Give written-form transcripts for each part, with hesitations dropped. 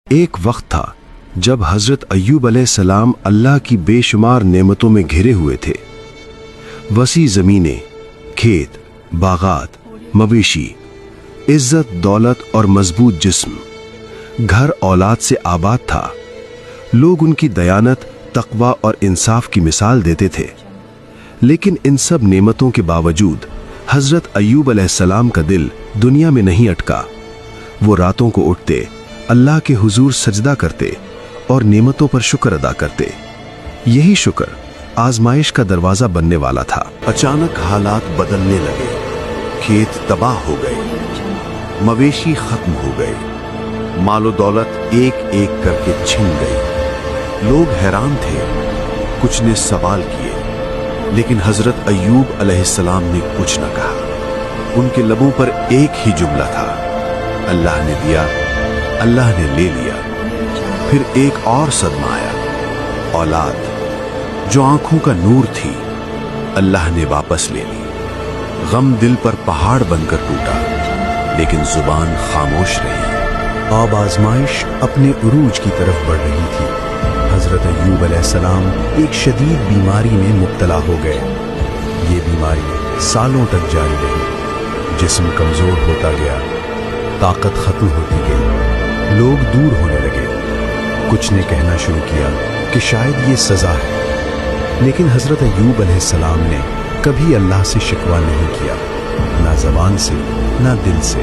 ایک وقت تھا جب حضرت ایوب علیہ السلام اللہ کی بے شمار نعمتوں میں گھرے ہوئے تھے۔ وسیع زمینیں، کھیت، باغات، مویشی، عزت، دولت اور مضبوط جسم، گھر اولاد سے آباد تھا۔ لوگ ان کی دیانت، تقوی اور انصاف کی مثال دیتے تھے۔ لیکن ان سب نعمتوں کے باوجود حضرت ایوب علیہ السلام کا دل دنیا میں نہیں اٹکا۔ وہ راتوں کو اٹھتے، اللہ کے حضور سجدہ کرتے اور نعمتوں پر شکر ادا کرتے۔ یہی شکر آزمائش کا دروازہ بننے والا تھا۔ اچانک حالات بدلنے لگے، کھیت تباہ ہو گئے، مویشی ختم ہو گئے، مال و دولت ایک ایک کر کے چھن گئی۔ لوگ حیران تھے، کچھ نے سوال کیے، لیکن حضرت ایوب علیہ السلام نے کچھ نہ کہا۔ ان کے لبوں پر ایک ہی جملہ تھا، اللہ نے دیا، اللہ نے لے لیا۔ پھر ایک اور صدمہ آیا، اولاد جو آنکھوں کا نور تھی، اللہ نے واپس لے لی۔ غم دل پر پہاڑ بن کر ٹوٹا، لیکن زبان خاموش رہی۔ اب آزمائش اپنے عروج کی طرف بڑھ رہی تھی۔ حضرت ایوب علیہ السلام ایک شدید بیماری میں مبتلا ہو گئے۔ یہ بیماری سالوں تک جاری رہی۔ جسم کمزور ہوتا گیا، طاقت ختم ہوتی گئی، لوگ دور ہونے لگے۔ کچھ نے کہنا شروع کیا کہ شاید یہ سزا ہے، لیکن حضرت ایوب علیہ السلام نے کبھی اللہ سے شکوہ نہیں کیا، نہ زبان سے نہ دل سے،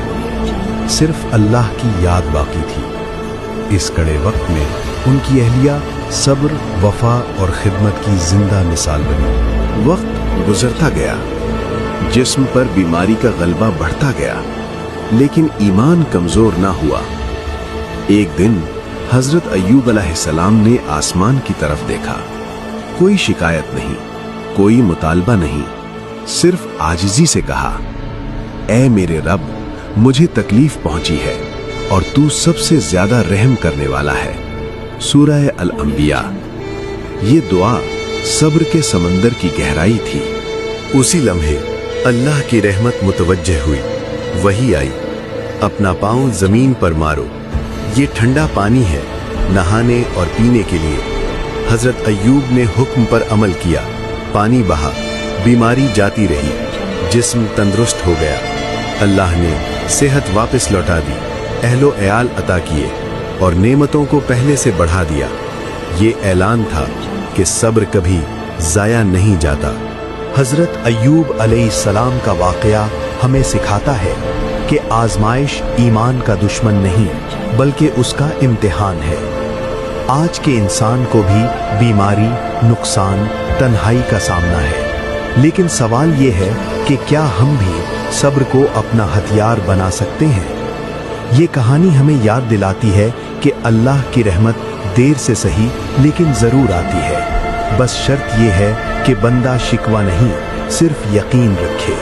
صرف اللہ کی یاد باقی تھی۔ اس کڑے وقت میں ان کی اہلیہ صبر، وفا اور خدمت کی زندہ مثال بنی۔ وقت گزرتا گیا، جسم پر بیماری کا غلبہ بڑھتا گیا، لیکن ایمان کمزور نہ ہوا۔ ایک دن حضرت ایوب علیہ السلام نے آسمان کی طرف دیکھا۔ کوئی شکایت نہیں، کوئی مطالبہ نہیں، صرف عاجزی سے کہا، اے میرے رب، مجھے تکلیف پہنچی ہے اور تو سب سے زیادہ رحم کرنے والا ہے۔ سورہ الانبیاء۔ یہ دعا صبر کے سمندر کی گہرائی تھی۔ اسی لمحے اللہ کی رحمت متوجہ ہوئی، وحی آئی، اپنا پاؤں زمین پر مارو، یہ ٹھنڈا پانی ہے نہانے اور پینے کے لیے۔ حضرت ایوب نے حکم پر عمل کیا، پانی بہا، بیماری جاتی رہی، جسم تندرست ہو گیا۔ اللہ نے صحت واپس لوٹا دی، اہل و عیال عطا کیے اور نعمتوں کو پہلے سے بڑھا دیا۔ یہ اعلان تھا کہ صبر کبھی ضائع نہیں جاتا۔ حضرت ایوب علیہ السلام کا واقعہ ہمیں سکھاتا ہے کہ آزمائش ایمان کا دشمن نہیں بلکہ اس کا امتحان ہے۔ آج کے انسان کو بھی بیماری، نقصان، تنہائی کا سامنا ہے، لیکن سوال یہ ہے کہ کیا ہم بھی صبر کو اپنا ہتھیار بنا سکتے ہیں؟ یہ کہانی ہمیں یاد دلاتی ہے کہ اللہ کی رحمت دیر سے صحیح لیکن ضرور آتی ہے، بس شرط یہ ہے کہ بندہ شکوہ نہیں، صرف یقین رکھے۔